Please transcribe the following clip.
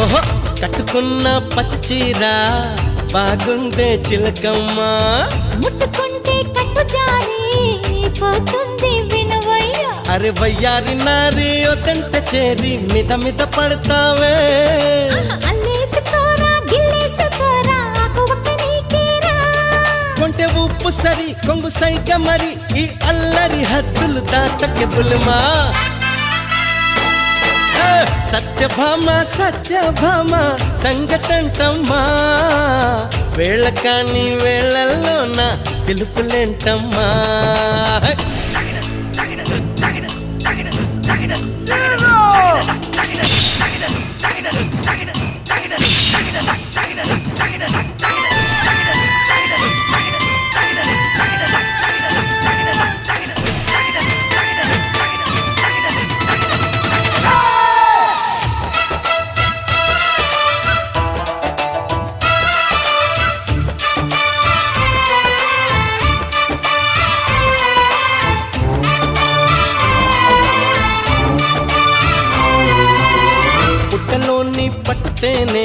ఓహో కట్టుకున్న పచ్చ చీర బాగుందే చిలకమ్మ ముట్టుకుంటే కట్టు జారి పోతుంది వినవయ్య అరే వయ్యారి నారి ఒదంట చేరి మిద మిద పడతావే అల్లేసుకోరా గిల్లేసుకోరా ఆకువక్క నీకేరా కొంటె ఉప్పు సరి కొంగు సైక మరి ఈ అల్లరి హద్దులు దాటకే బుల్మా సత్యభామ సంగతంటమ్మా వేళ కాని వేళల్లోన పిలుపులేంటమ్మా పుట్టలోని పట్టేనే